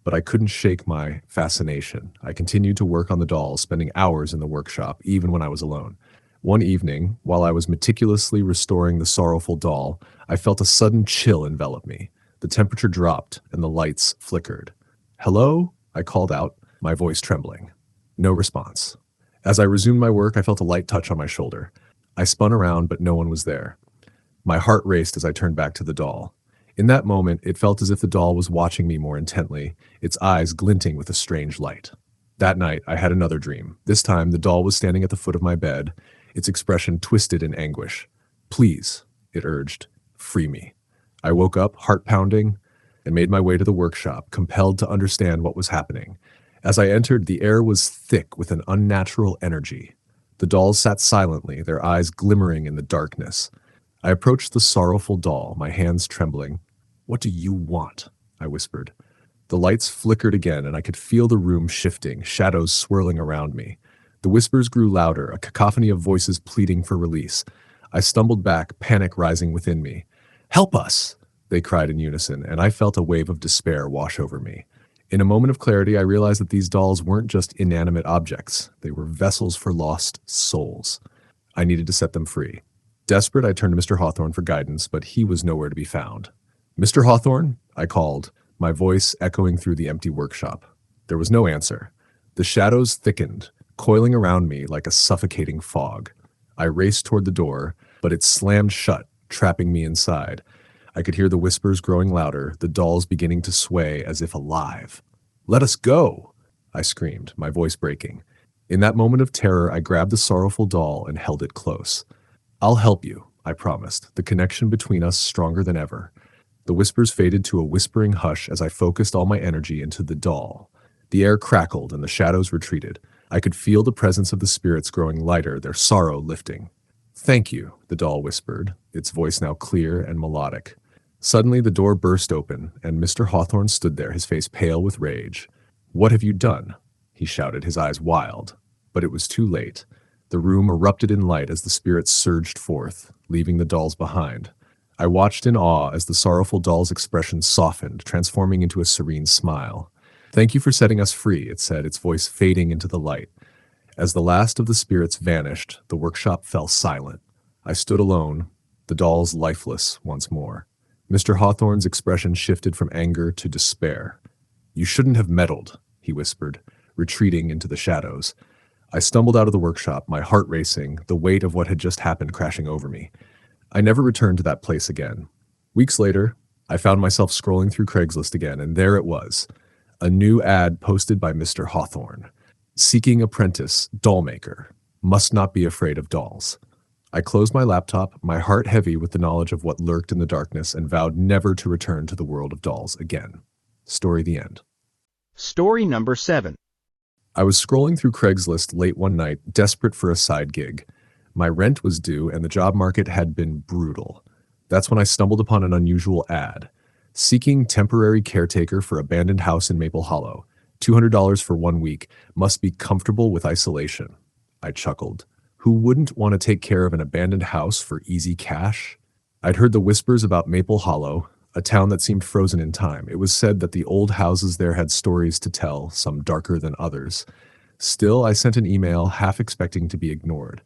A: But I couldn't shake my fascination. I continued to work on the doll, spending hours in the workshop, even when I was alone. One evening, while I was meticulously restoring the sorrowful doll, I felt a sudden chill envelop me. The temperature dropped, and the lights flickered. "Hello?" I called out, my voice trembling. No response. As I resumed my work, I felt a light touch on my shoulder. I spun around, but no one was there. My heart raced as I turned back to the doll. In that moment, it felt as if the doll was watching me more intently, its eyes glinting with a strange light. That night, I had another dream. This time, the doll was standing at the foot of my bed, its expression twisted in anguish. "Please," it urged, "free me." I woke up, heart pounding, and made my way to the workshop, compelled to understand what was happening. As I entered, the air was thick with an unnatural energy. The dolls sat silently, their eyes glimmering in the darkness. I approached the sorrowful doll, my hands trembling. "What do you want?" I whispered. The lights flickered again, and I could feel the room shifting, shadows swirling around me. The whispers grew louder, a cacophony of voices pleading for release. I stumbled back, panic rising within me. "Help us!" they cried in unison, and I felt a wave of despair wash over me. In a moment of clarity, I realized that these dolls weren't just inanimate objects. They were vessels for lost souls. I needed to set them free. Desperate, I turned to Mr. Hawthorne for guidance, but he was nowhere to be found. "Mr. Hawthorne?" I called, my voice echoing through the empty workshop. There was no answer. The shadows thickened, coiling around me like a suffocating fog. I raced toward the door, but it slammed shut, trapping me inside. I could hear the whispers growing louder, the dolls beginning to sway as if alive. "Let us go!" I screamed, my voice breaking. In that moment of terror, I grabbed the sorrowful doll and held it close. "I'll help you," I promised, the connection between us stronger than ever. The whispers faded to a whispering hush as I focused all my energy into the doll. The air crackled and the shadows retreated. I could feel the presence of the spirits growing lighter, their sorrow lifting. "Thank you," the doll whispered, its voice now clear and melodic. Suddenly the door burst open, and Mr. Hawthorne stood there, his face pale with rage. "What have you done?" he shouted, his eyes wild. But it was too late. The room erupted in light as the spirits surged forth, leaving the dolls behind. I watched in awe as the sorrowful doll's expression softened, transforming into a serene smile. "Thank you for setting us free," it said, its voice fading into the light. As the last of the spirits vanished, the workshop fell silent. I stood alone, the dolls lifeless once more. Mr. Hawthorne's expression shifted from anger to despair. "You shouldn't have meddled," he whispered, retreating into the shadows. I stumbled out of the workshop, my heart racing, the weight of what had just happened crashing over me. I never returned to that place again. Weeks later, I found myself scrolling through Craigslist again, and there it was, a new ad posted by Mr. Hawthorne. "Seeking apprentice, doll maker. Must not be afraid of dolls." I closed my laptop, my heart heavy with the knowledge of what lurked in the darkness, and vowed never to return to the world of dolls again. Story the end.
B: Story number 7.
A: I was scrolling through Craigslist late one night, desperate for a side gig. My rent was due, and the job market had been brutal. That's when I stumbled upon an unusual ad. Seeking temporary caretaker for abandoned house in Maple Hollow. $200 for 1 week. Must be comfortable with isolation. I chuckled. Who wouldn't want to take care of an abandoned house for easy cash? I'd heard the whispers about Maple Hollow, a town that seemed frozen in time. It was said that the old houses there had stories to tell, some darker than others. Still, I sent an email, half expecting to be ignored.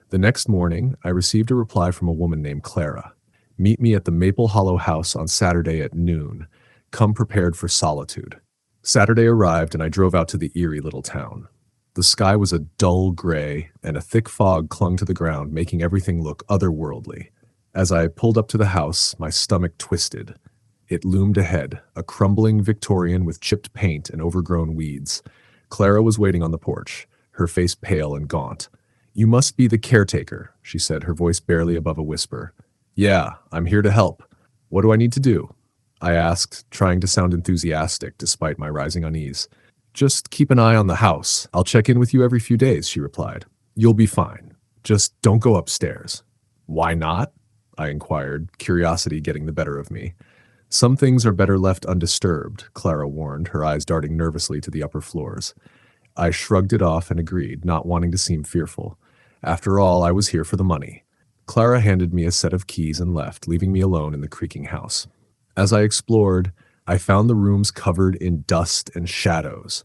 A: The next morning, I received a reply from a woman named Clara. "Meet me at the Maple Hollow house on Saturday at noon. Come prepared for solitude." Saturday arrived, and I drove out to the eerie little town. The sky was a dull gray, and a thick fog clung to the ground, making everything look otherworldly. As I pulled up to the house, my stomach twisted. It loomed ahead, a crumbling Victorian with chipped paint and overgrown weeds. Clara was waiting on the porch, her face pale and gaunt. "You must be the caretaker," she said, her voice barely above a whisper. "Yeah, I'm here to help." What do I need to do? I asked, trying to sound enthusiastic despite my rising unease. Just keep an eye on the house. I'll check in with you every few days, she replied. You'll be fine. Just don't go upstairs. Why not? I inquired, curiosity getting the better of me. Some things are better left undisturbed, Clara warned, her eyes darting nervously to the upper floors. I shrugged it off and agreed, not wanting to seem fearful. After all, I was here for the money. Clara handed me a set of keys and left, leaving me alone in the creaking house. As I explored, I found the rooms covered in dust and shadows.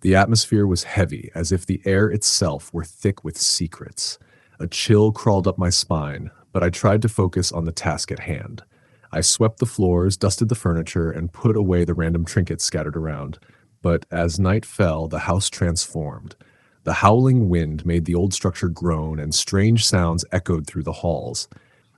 A: The atmosphere was heavy, as if the air itself were thick with secrets. A chill crawled up my spine, but I tried to focus on the task at hand. I swept the floors, dusted the furniture, and put away the random trinkets scattered around. But as night fell, the house transformed. The howling wind made the old structure groan, and strange sounds echoed through the halls.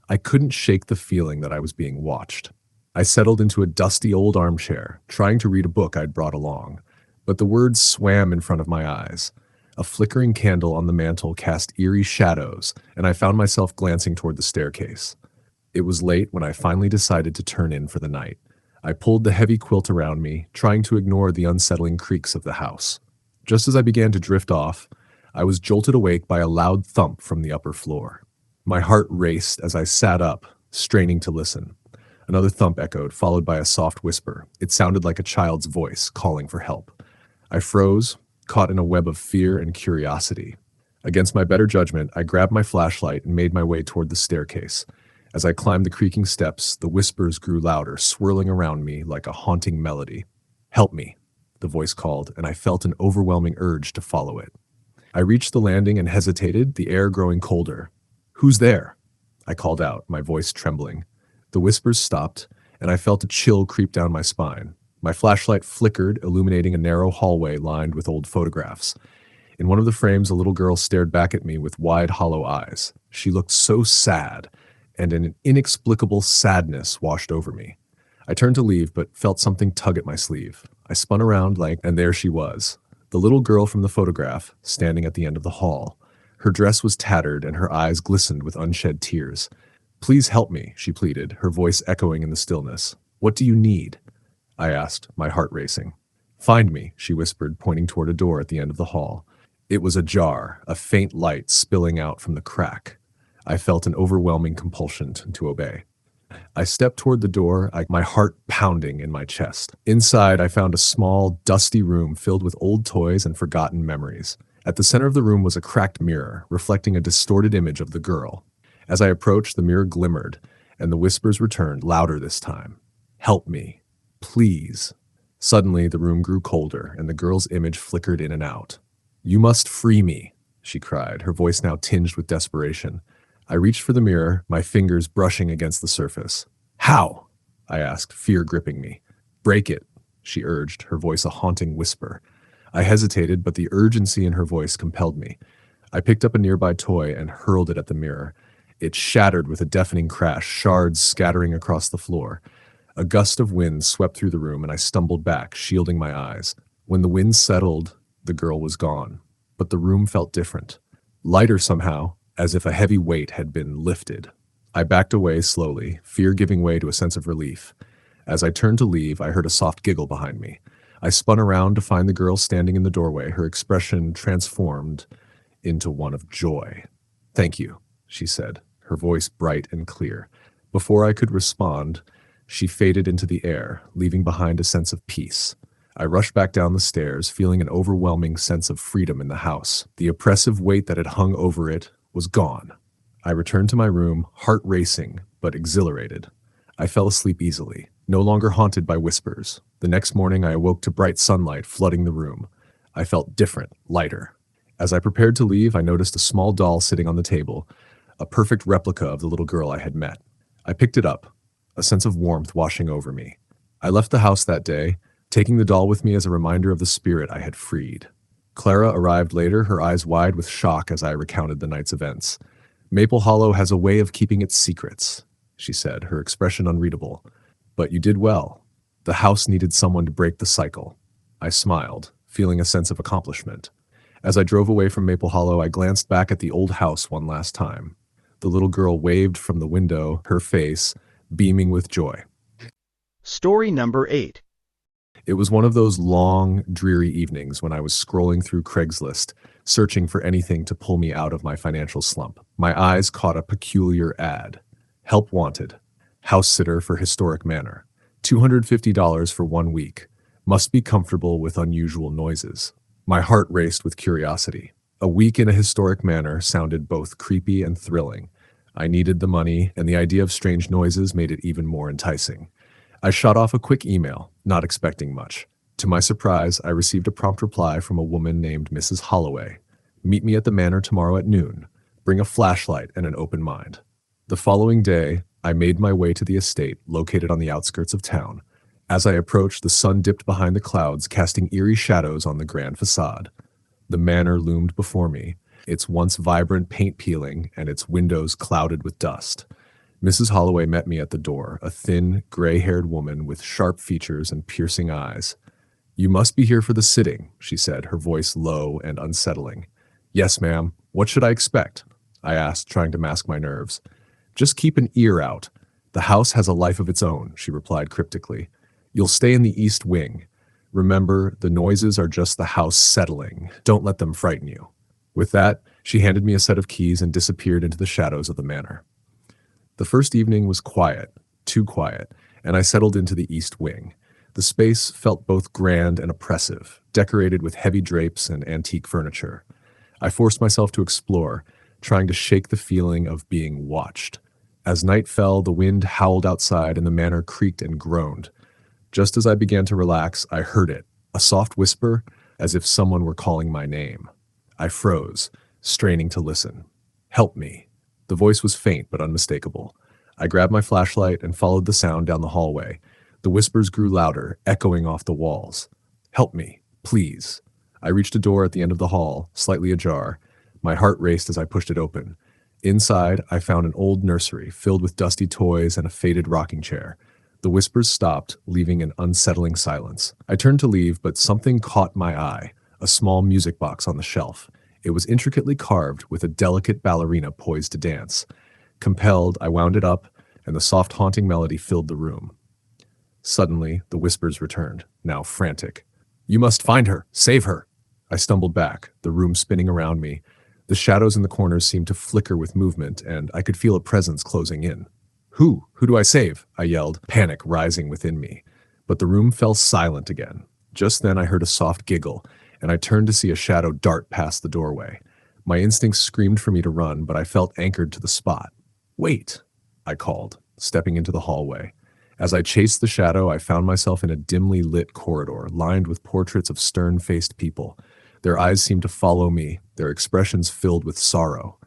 A: I couldn't shake the feeling that I was being watched. I settled into a dusty old armchair, trying to read a book I'd brought along. But the words swam in front of my eyes. A flickering candle on the mantel cast eerie shadows, and I found myself glancing toward the staircase. It was late when I finally decided to turn in for the night. I pulled the heavy quilt around me, trying to ignore the unsettling creaks of the house. Just as I began to drift off, I was jolted awake by a loud thump from the upper floor. My heart raced as I sat up, straining to listen. Another thump echoed, followed by a soft whisper. It sounded like a child's voice calling for help. I froze, caught in a web of fear and curiosity. Against my better judgment, I grabbed my flashlight and made my way toward the staircase. As I climbed the creaking steps, the whispers grew louder, swirling around me like a haunting melody. "Help me," the voice called, and I felt an overwhelming urge to follow it. I reached the landing and hesitated, the air growing colder. "Who's there?" I called out, my voice trembling. The whispers stopped, and I felt a chill creep down my spine. My flashlight flickered, illuminating a narrow hallway lined with old photographs. In one of the frames, a little girl stared back at me with wide, hollow eyes. She looked so sad, and an inexplicable sadness washed over me. I turned to leave, but felt something tug at my sleeve. I spun around, and there she was, the little girl from the photograph, standing at the end of the hall. Her dress was tattered, and her eyes glistened with unshed tears. "Please help me," she pleaded, her voice echoing in the stillness. "What do you need?" I asked, my heart racing. "Find me," she whispered, pointing toward a door at the end of the hall. It was ajar, a faint light spilling out from the crack. I felt an overwhelming compulsion to obey. I stepped toward the door, my heart pounding in my chest. Inside, I found a small, dusty room filled with old toys and forgotten memories. At the center of the room was a cracked mirror, reflecting a distorted image of the girl. As I approached, the mirror glimmered, and the whispers returned, louder this time. "Help me. Please." Suddenly, the room grew colder, and the girl's image flickered in and out. "You must free me," she cried, her voice now tinged with desperation. I reached for the mirror, my fingers brushing against the surface. "How?" I asked, fear gripping me. "Break it," she urged, her voice a haunting whisper. I hesitated, but the urgency in her voice compelled me. I picked up a nearby toy and hurled it at the mirror. It shattered with a deafening crash, shards scattering across the floor. A gust of wind swept through the room, and I stumbled back, shielding my eyes. When the wind settled, the girl was gone. But the room felt different. Lighter somehow, as if a heavy weight had been lifted. I backed away slowly, fear giving way to a sense of relief. As I turned to leave, I heard a soft giggle behind me. I spun around to find the girl standing in the doorway, her expression transformed into one of joy. "Thank you," she said, her voice bright and clear. Before I could respond, she faded into the air, leaving behind a sense of peace. I rushed back down the stairs, feeling an overwhelming sense of freedom in the house. The oppressive weight that had hung over it was gone. I returned to my room, heart racing, but exhilarated. I fell asleep easily, no longer haunted by whispers. The next morning, I awoke to bright sunlight flooding the room. I felt different, lighter. As I prepared to leave, I noticed a small doll sitting on the table, a perfect replica of the little girl I had met. I picked it up, a sense of warmth washing over me. I left the house that day, taking the doll with me as a reminder of the spirit I had freed. Clara arrived later, her eyes wide with shock as I recounted the night's events. "Maple Hollow has a way of keeping its secrets," she said, her expression unreadable. "But you did well. The house needed someone to break the cycle." I smiled, feeling a sense of accomplishment. As I drove away from Maple Hollow, I glanced back at the old house one last time. The little girl waved from the window, her face, beaming with joy.
B: Story number 8.
A: It was one of those long, dreary evenings when I was scrolling through Craigslist, searching for anything to pull me out of my financial slump. My eyes caught a peculiar ad. Help wanted. House sitter for historic manor. $250 for 1 week. Must be comfortable with unusual noises. My heart raced with curiosity. A week in a historic manor sounded both creepy and thrilling. I needed the money, and the idea of strange noises made it even more enticing. I shot off a quick email, not expecting much. To my surprise, I received a prompt reply from a woman named Mrs. Holloway. Meet me at the manor tomorrow at noon. Bring a flashlight and an open mind. The following day, I made my way to the estate located on the outskirts of town. As I approached, the sun dipped behind the clouds, casting eerie shadows on the grand facade. The manor loomed before me, its once vibrant paint peeling and its windows clouded with dust. Mrs. Holloway met me at the door, a thin, gray-haired woman with sharp features and piercing eyes. "You must be here for the sitting," she said, her voice low and unsettling. "Yes, ma'am. What should I expect?" I asked, trying to mask my nerves. "Just keep an ear out. The house has a life of its own," she replied cryptically. "You'll stay in the east wing. Remember, the noises are just the house settling. Don't let them frighten you." With that, she handed me a set of keys and disappeared into the shadows of the manor. The first evening was quiet, too quiet, and I settled into the east wing. The space felt both grand and oppressive, decorated with heavy drapes and antique furniture. I forced myself to explore, trying to shake the feeling of being watched. As night fell, the wind howled outside and the manor creaked and groaned. Just as I began to relax, I heard it, a soft whisper, as if someone were calling my name. I froze, straining to listen. "Help me." The voice was faint but unmistakable. I grabbed my flashlight and followed the sound down the hallway. The whispers grew louder, echoing off the walls. "Help me, please." I reached a door at the end of the hall, slightly ajar. My heart raced as I pushed it open. Inside, I found an old nursery filled with dusty toys and a faded rocking chair. The whispers stopped, leaving an unsettling silence. I turned to leave, but something caught my eye, a small music box on the shelf. It was intricately carved with a delicate ballerina poised to dance. Compelled, I wound it up, and the soft haunting melody filled the room. Suddenly, the whispers returned, now frantic. "You must find her! Save her!" I stumbled back, the room spinning around me. The shadows in the corners seemed to flicker with movement, and I could feel a presence closing in. Who? Who do I save?" I yelled, panic rising within me. But the room fell silent again. Just then I heard a soft giggle, and I turned to see a shadow dart past the doorway. My instincts screamed for me to run, but I felt anchored to the spot. "Wait," I called, stepping into the hallway. As I chased the shadow, I found myself in a dimly lit corridor, lined with portraits of stern-faced people. Their eyes seemed to follow me, their expressions filled with sorrow.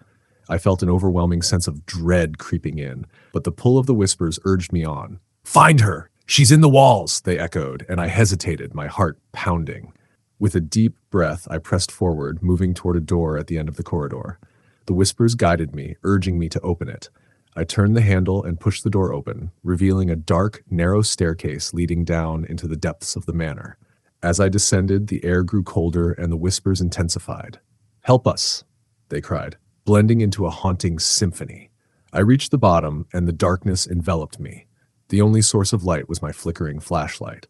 A: I felt an overwhelming sense of dread creeping in, but the pull of the whispers urged me on. "Find her! She's in the walls!" they echoed, and I hesitated, my heart pounding. With a deep breath, I pressed forward, moving toward a door at the end of the corridor. The whispers guided me, urging me to open it. I turned the handle and pushed the door open, revealing a dark, narrow staircase leading down into the depths of the manor. As I descended, the air grew colder and the whispers intensified. "Help us!" they cried, blending into a haunting symphony. I reached the bottom, and the darkness enveloped me. The only source of light was my flickering flashlight.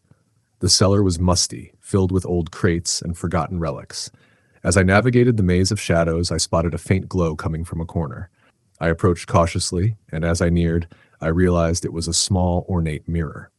A: The cellar was musty, filled with old crates and forgotten relics. As I navigated the maze of shadows, I spotted a faint glow coming from a corner. I approached cautiously, and as I neared, I realized it was a small, ornate mirror.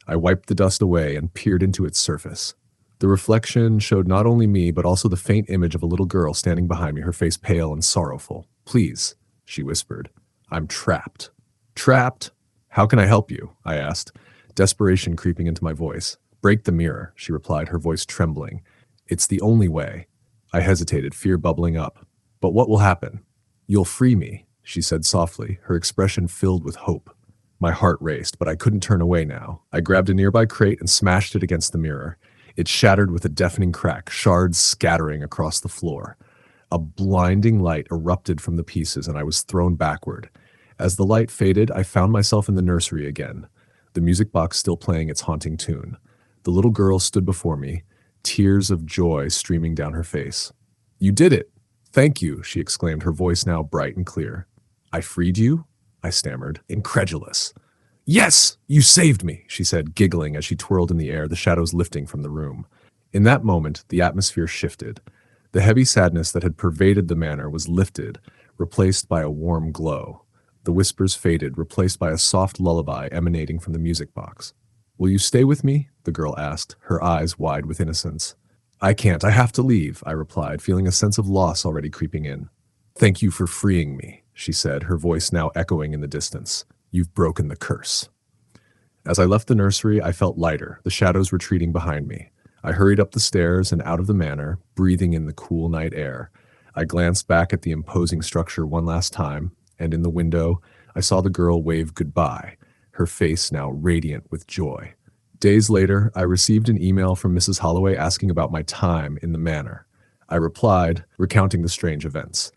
A: I wiped the dust away and peered into its surface. The reflection showed not only me, but also the faint image of a little girl standing behind me, her face pale and sorrowful. "Please," she whispered. "I'm trapped." "Trapped? How can I help you?" I asked, desperation creeping into my voice. "Break the mirror," she replied, her voice trembling. "It's the only way." I hesitated, fear bubbling up. "But what will happen?" "You'll free me," she said softly, her expression filled with hope. My heart raced, but I couldn't turn away now. I grabbed a nearby crate and smashed it against the mirror. It shattered with a deafening crack, shards scattering across the floor. A blinding light erupted from the pieces, and I was thrown backward. As the light faded, I found myself in the nursery again, the music box still playing its haunting tune. The little girl stood before me, tears of joy streaming down her face. "You did it! Thank you," she exclaimed, her voice now bright and clear. "I freed you?" I stammered, incredulous. Yes, you saved me, she said, giggling as she twirled in the air, the shadows lifting from the room. In that moment, the atmosphere shifted. The heavy sadness that had pervaded the manor was lifted, replaced by a warm glow. The whispers faded, replaced by a soft lullaby emanating from the music box. Will you stay with me? The girl asked, her eyes wide with innocence. I can't, I have to leave, I replied, feeling a sense of loss already creeping in. Thank you for freeing me, she said, her voice now echoing in the distance. You've broken the curse. As I left the nursery, I felt lighter, the shadows retreating behind me. I hurried up the stairs and out of the manor, breathing in the cool night air. I glanced back at the imposing structure one last time, and in the window, I saw the girl wave goodbye, her face now radiant with joy. Days later, I received an email from Mrs. Holloway asking about my time in the manor. I replied, recounting the strange events.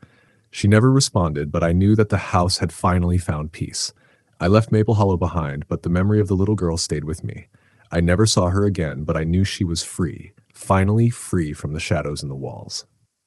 A: She never responded, but I knew that the house had finally found peace. I left Maple Hollow behind, but the memory of the little girl stayed with me. I never saw her again, but I knew she was free, finally free from the shadows in the walls.